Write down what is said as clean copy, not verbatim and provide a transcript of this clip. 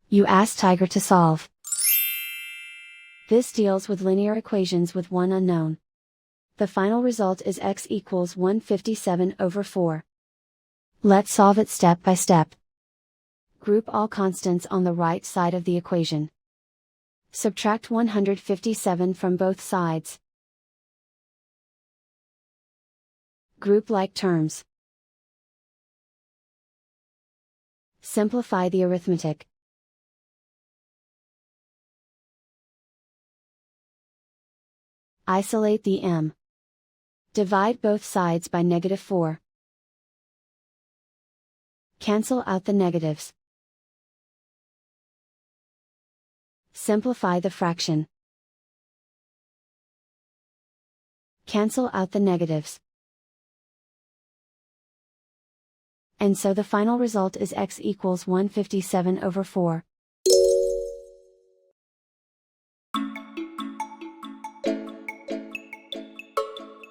You ask Tiger to solve. This deals with linear equations with one unknown. The final result is x equals 157/4. Let's solve it step by step. Group all constants on the right side of the equation. Subtract 157 from both sides. Group like terms. Simplify the arithmetic. Isolate the m. Divide both sides by -4. Cancel out the negatives. Simplify the fraction. Cancel out the negatives. And so the final result is x equals 157/4.